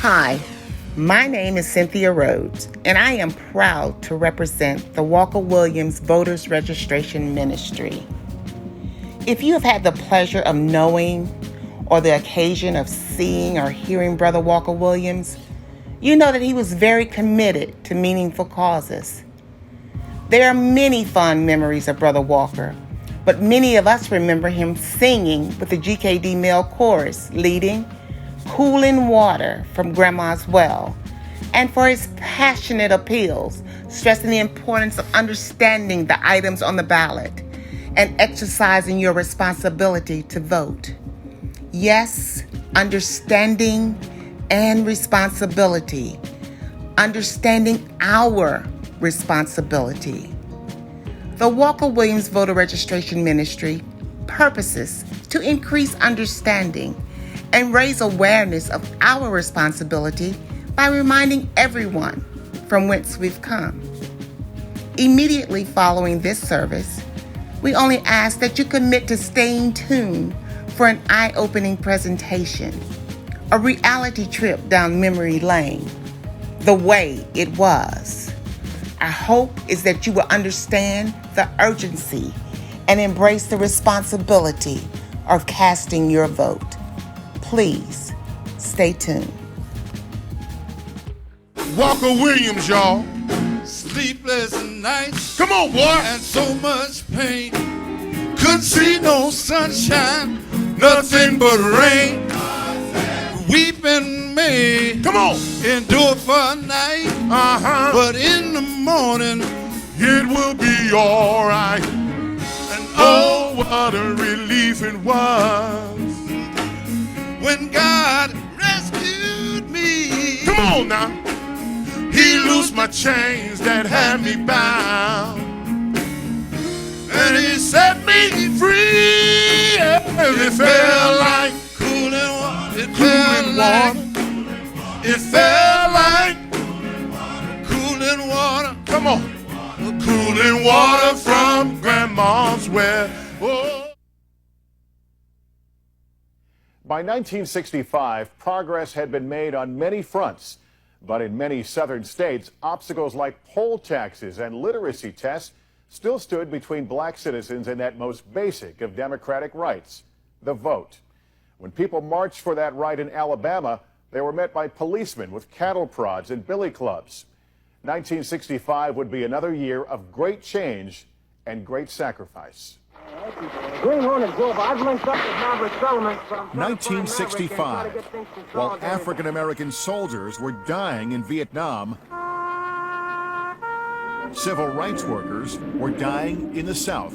Hi, my name is Cynthia Rhodes, and I am proud to represent the Walker Williams Voters Registration Ministry. If you have had the pleasure of knowing or the occasion of seeing or hearing Brother Walker Williams, you know that he was very committed to meaningful causes. There are many fond memories of Brother Walker, but many of us remember him singing with the GKD male chorus, leading Cooling Water from Grandma's Well, and for his passionate appeals, stressing the importance of understanding the items on the ballot and exercising your responsibility to vote. Yes, understanding and responsibility. Understanding our responsibility. The Walker Williams Voter Registration Ministry purposes to increase understanding and raise awareness of our responsibility by reminding everyone from whence we've come. Immediately following this service, we only ask that you commit to staying tuned for an eye-opening presentation, a reality trip down memory lane, the way it was. Our hope is that you will understand the urgency and embrace the responsibility of casting your vote. Please stay tuned. Walker Williams, y'all. Sleepless nights. Come on, boy. And so much pain. Couldn't see no sunshine, nothing but rain. Weeping may. Come on. Endure for a night. But in the morning, it will be all right. and Oh, what a relief it was. when God rescued me, Come on now. He loosed my chains that had me bound, and He set me free. it felt like Cooling water. It cooling felt like. water. It felt like cooling water. Come on. Cooling water from Grandma's well. Oh. By 1965, progress had been made on many fronts, but in many southern states, obstacles like poll taxes and literacy tests still stood between black citizens and that most basic of democratic rights, the vote. When people marched for that right in Alabama, they were met by policemen with cattle prods and billy clubs. 1965 would be another year of great change and great sacrifice. 1965, while African-American soldiers were dying in Vietnam, civil rights workers were dying in the South.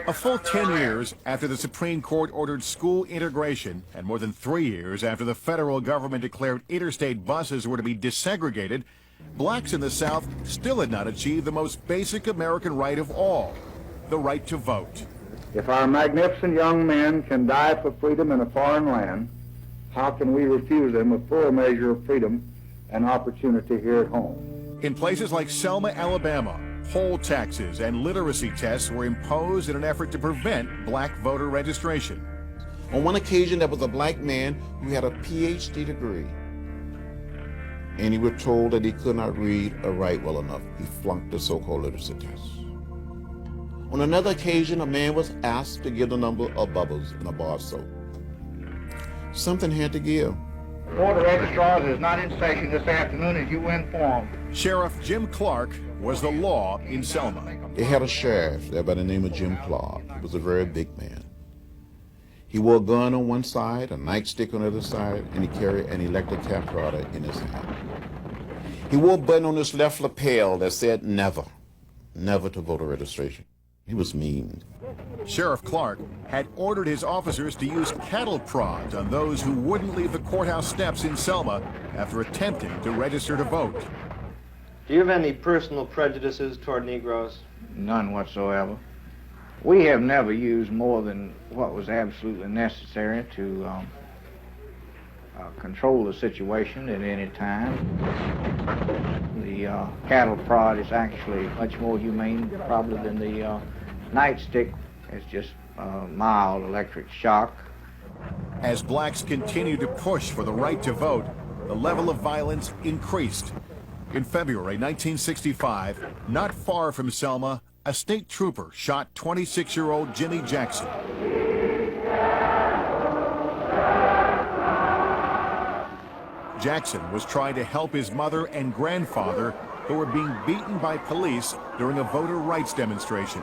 A full 10 years after the Supreme Court ordered school integration, and more than 3 years after the federal government declared interstate buses were to be desegregated, blacks in the South still had not achieved the most basic American right of all, the right to vote. If our magnificent young men can die for freedom in a foreign land, how can we refuse them a full measure of freedom and opportunity here at home? In places like Selma, Alabama, poll taxes and literacy tests were imposed in an effort to prevent black voter registration. On one occasion, there was a black man who had a PhD degree, and he was told that he could not read or write well enough. He flunked the so-called literacy test. On another occasion, a man was asked to give the number of bubbles in a bar of soap. Something had to give. Board of Registrars is not in session this afternoon, as you were informed. Sheriff Jim Clark was the law in Selma. They had a sheriff there by the name of Jim Clark. He was a very big man. He wore a gun on one side, a nightstick on the other side, and he carried an electric typewriter in his hand. He wore a button on his left lapel that said never, never to voter registration. He was mean. Sheriff Clark had ordered his officers to use cattle prods on those who wouldn't leave the courthouse steps in Selma after attempting to register to vote. Do you have any personal prejudices toward Negroes? None whatsoever. We have never used more than what was absolutely necessary to control the situation at any time. The cattle prod is actually much more humane probably than the nightstick. It's just mild electric shock. As blacks continued to push for the right to vote, the level of violence increased. In February 1965, not far from Selma, a state trooper shot 26-year-old Jimmy Jackson. Jackson was trying to help his mother and grandfather who were being beaten by police during a voter rights demonstration.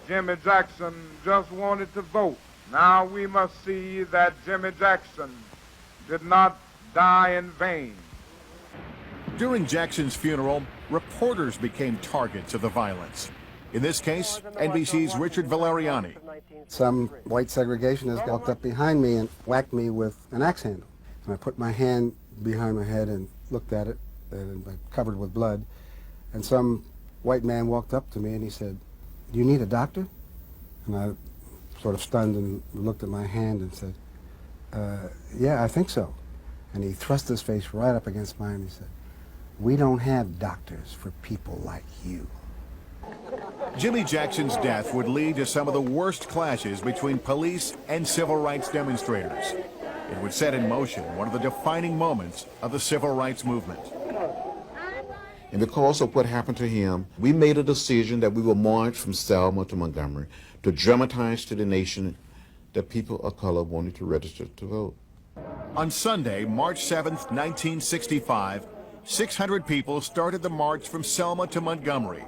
Jimmy Jackson just wanted to vote. Now we must see that Jimmy Jackson did not die in vain. During Jackson's funeral, reporters became targets of the violence. In this case, NBC's Richard Valeriani. Some white segregationists walked up behind me and whacked me with an axe handle. And I put my hand behind my head and looked at it, and covered with blood. And some white man walked up to me and he said, "Do you need a doctor?" And I sort of stunned and looked at my hand and said, "Yeah, I think so." And he thrust his face right up against mine and he said, "We don't have doctors for people like you." Jimmy Jackson's death would lead to some of the worst clashes between police and civil rights demonstrators. It would set in motion one of the defining moments of the civil rights movement. And because of what happened to him, we made a decision that we will march from Selma to Montgomery to dramatize to the nation that people of color wanted to register to vote. On Sunday, March 7th, 1965, 600 people started the march from Selma to Montgomery.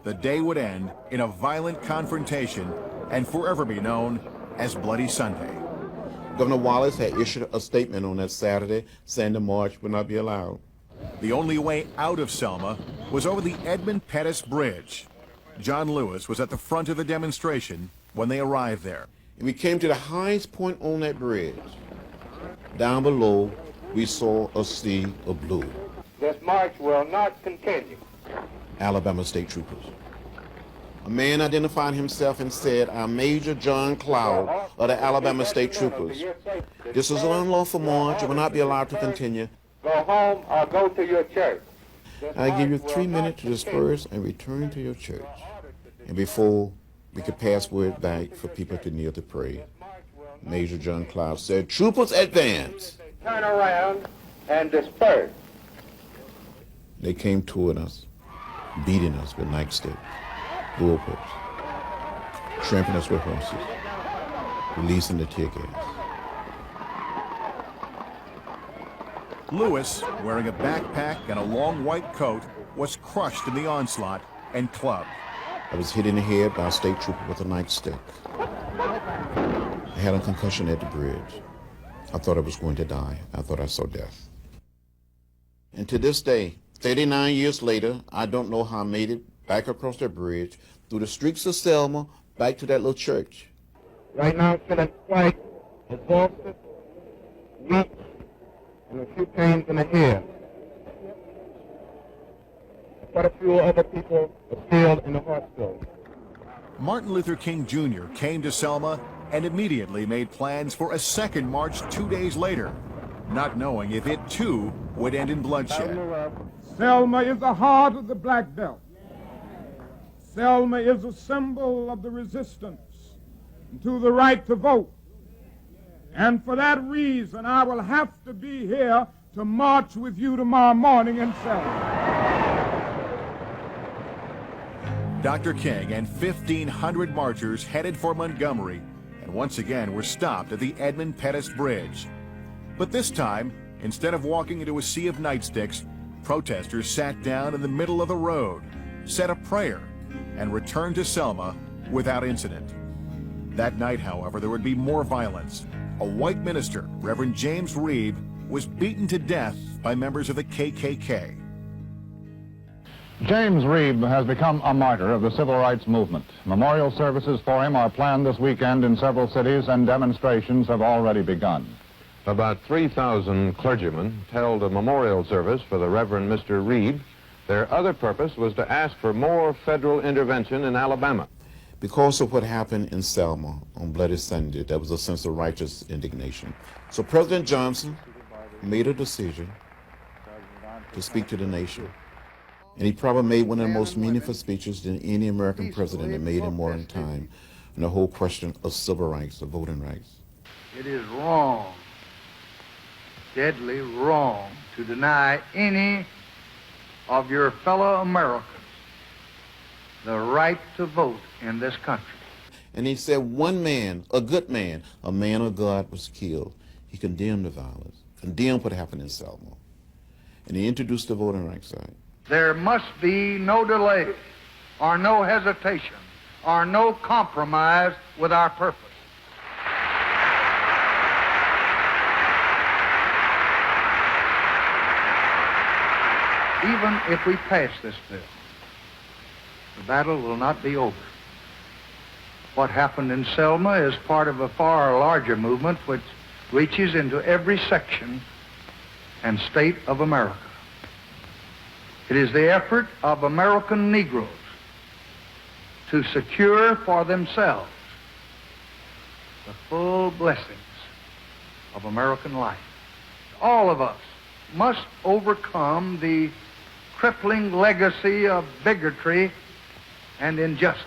The day would end in a violent confrontation and forever be known as Bloody Sunday. Governor Wallace had issued a statement on that Saturday saying the march would not be allowed. The only way out of Selma was over the Edmund Pettus Bridge. John Lewis was at the front of the demonstration when they arrived there. And we came to the highest point on that bridge. Down below, we saw a sea of blue. This march will not continue. Alabama state troopers. A man identified himself and said, "I'm Major John Cloud of the Alabama State Troopers. This is an unlawful march and will not be allowed to continue. Go home or go to your church." I give you 3 minutes to disperse and return to your church. And before we could pass word back for people to kneel to pray, Major John Cloud said, "Troopers, advance." Turn around and disperse. They came toward us, beating us with nightsticks, bullpups, trampling us with horses, releasing the tear gas. Lewis, wearing a backpack and a long white coat, was crushed in the onslaught and clubbed. I was hit in the head by a state trooper with a nightstick. I had a concussion at the bridge. I thought I was going to die. I thought I saw death. And to this day, 39 years later, I don't know how I made it back across that bridge, through the streets of Selma, back to that little church. Right now I'm feeling quite exhausted, weak, and a few pains in the head. Quite a few other people are still in the hospital. Martin Luther King Jr. came to Selma and immediately made plans for a second march 2 days later, not knowing if it too would end in bloodshed. Selma is the heart of the Black Belt. Selma is a symbol of the resistance to the right to vote. And for that reason, I will have to be here to march with you tomorrow morning in Selma. Dr. King and 1,500 marchers headed for Montgomery and once again were stopped at the Edmund Pettus Bridge. But this time, instead of walking into a sea of nightsticks, protesters sat down in the middle of the road, said a prayer, and returned to Selma without incident. That night, however, there would be more violence. A white minister, Reverend James Reeb, was beaten to death by members of the KKK. James Reeb has become a martyr of the civil rights movement. Memorial services for him are planned this weekend in several cities, and demonstrations have already begun. About 3,000 clergymen held a memorial service for the Reverend Mr. Reeb. Their other purpose was to ask for more federal intervention in Alabama. Because of what happened in Selma on Bloody Sunday, there was a sense of righteous indignation. So President Johnson made a decision to speak to the nation. And he probably made one of the most meaningful speeches than any American president had made in modern time on the whole question of civil rights, of voting rights. It is wrong, deadly wrong, to deny any of your fellow Americans the right to vote in this country. And he said one man, a good man, a man of God, was killed. He condemned the violence, condemned what happened in Selma, and he introduced the Voting Rights Act. There must be no delay or no hesitation or no compromise with our purpose. Even if we pass this bill, the battle will not be over. What happened in Selma is part of a far larger movement which reaches into every section and state of America. It is the effort of American Negroes to secure for themselves the full blessings of American life. All of us must overcome the crippling legacy of bigotry and injustice,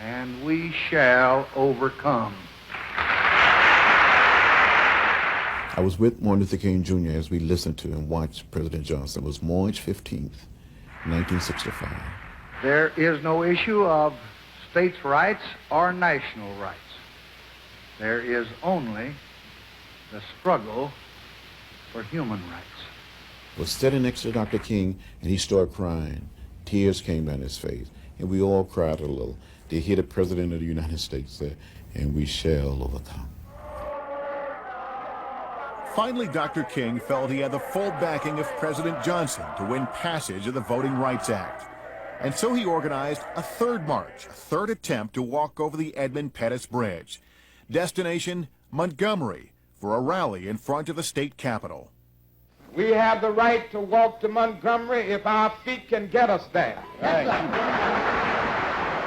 and we shall overcome. I was with Martin Luther King Jr. as we listened to and watched President Johnson. It was March 15th, 1965. There is no issue of states' rights or national rights. There is only the struggle for human rights. I was sitting next to Dr. King, and he started crying. Tears came down his face, and we all cried a little. To hear the President of the United States say, "And we shall overcome." Finally, Dr. King felt he had the full backing of President Johnson to win passage of the Voting Rights Act. And so he organized a third march, a third attempt to walk over the Edmund Pettus Bridge. Destination, Montgomery, for a rally in front of the state capitol. We have the right to walk to Montgomery if our feet can get us there.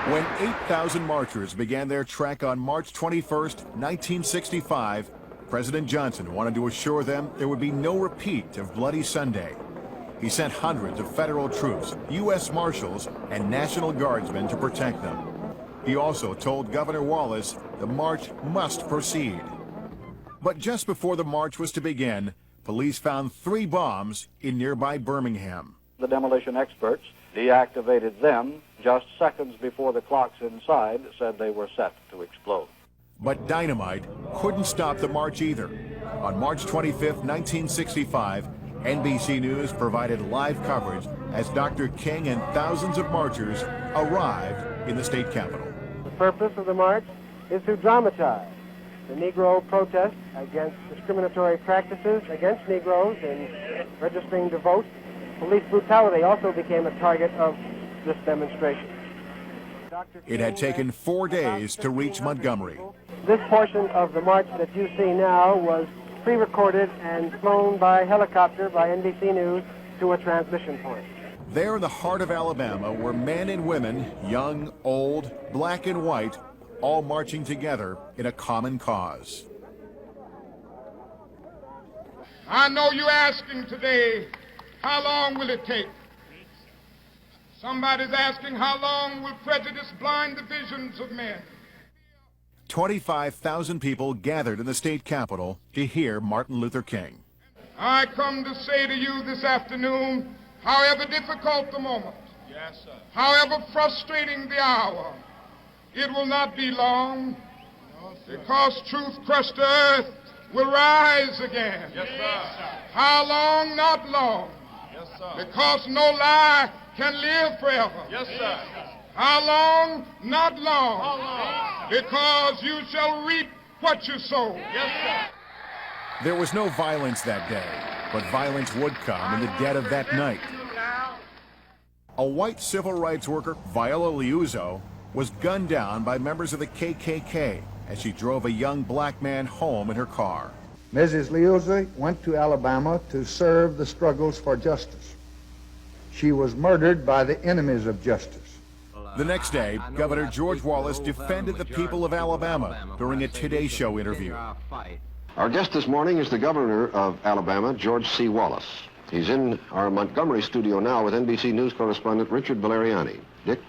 When 8,000 marchers began their trek on March 21st, 1965, President Johnson wanted to assure them there would be no repeat of Bloody Sunday. He sent hundreds of federal troops, U.S. Marshals, and National Guardsmen to protect them. He also told Governor Wallace the march must proceed. But just before the march was to begin, police found 3 bombs in nearby Birmingham. The demolition experts deactivated them just seconds before the clocks inside said they were set to explode. But dynamite couldn't stop the march either. On March 25th, 1965, NBC News provided live coverage as Dr. King and thousands of marchers arrived in the state capitol. The purpose of the march is to dramatize the Negro protest against discriminatory practices against Negroes in registering to vote. Police brutality also became a target of this demonstration. It had taken 4 days to reach Montgomery. This portion of the march that you see now was pre-recorded and flown by helicopter by NBC News to a transmission point. There in the heart of Alabama were men and women, young, old, black and white, all marching together in a common cause. I know you're asking today, how long will it take? Somebody's asking, how long will prejudice blind the visions of men? 25,000 people gathered in the state capitol to hear Martin Luther King. I come to say to you this afternoon, however difficult the moment, yes, sir, however frustrating the hour, it will not be long, no, because truth-crushed earth will rise again. Yes, sir. How long? Not long. Yes, sir. Because no lie can live forever. Yes, sir. How long? Not long. How long? Because you shall reap what you sow. Yes, sir. There was no violence that day, but violence would come in the dead of that night. A white civil rights worker, Viola Liuzzo, was gunned down by members of the KKK as she drove a young black man home in her car. Mrs. Liuzzo went to Alabama to serve the struggles for justice. She was murdered by the enemies of justice. The next day, Governor George Wallace defended the people of Alabama during a Today Show interview. Our guest this morning is the governor of Alabama, George C. Wallace. He's in our Montgomery studio now with NBC News correspondent Richard Valeriani. Dick?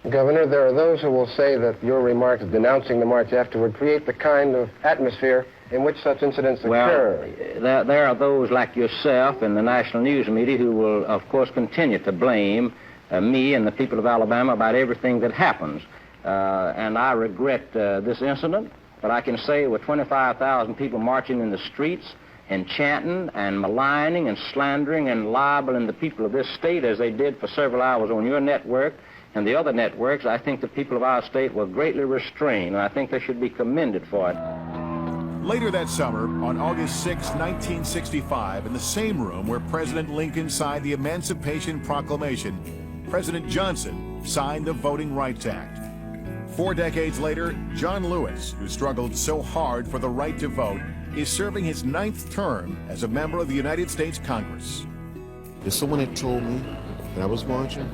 Governor, there are those who will say that your remarks denouncing the march afterward create the kind of atmosphere in which such incidents occur. Well, there are those like yourself and the national news media who will, of course, continue to blame me and the people of Alabama about everything that happens. And I regret this incident, but I can say with 25,000 people marching in the streets and chanting and maligning and slandering and libeling the people of this state as they did for several hours on your network and the other networks, I think the people of our state were greatly restrained, and I think they should be commended for it. Later that summer, on August 6, 1965, in the same room where President Lincoln signed the Emancipation Proclamation, President Johnson signed the Voting Rights Act. 4 decades later, John Lewis, who struggled so hard for the right to vote, is serving his 9th term as a member of the United States Congress. If someone had told me that I was marching,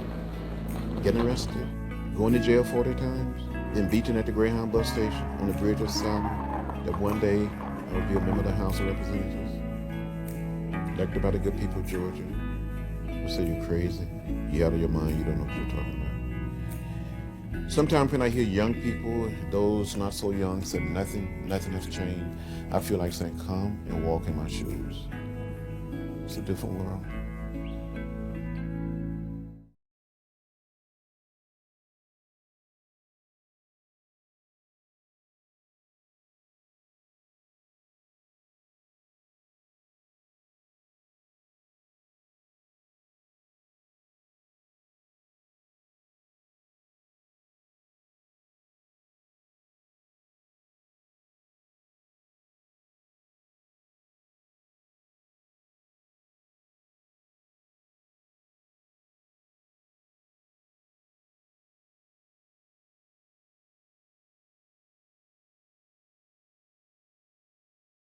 getting arrested, going to jail 40 times, then beaten at the Greyhound bus station on the bridge of Selma, that one day I would be a member of the House of Representatives, elected by the good people of Georgia, would say you're crazy, you're out of your mind, you don't know what you're talking about. Sometimes when I hear young people, those not so young, say nothing has changed, I feel like saying, come and walk in my shoes. It's a different world.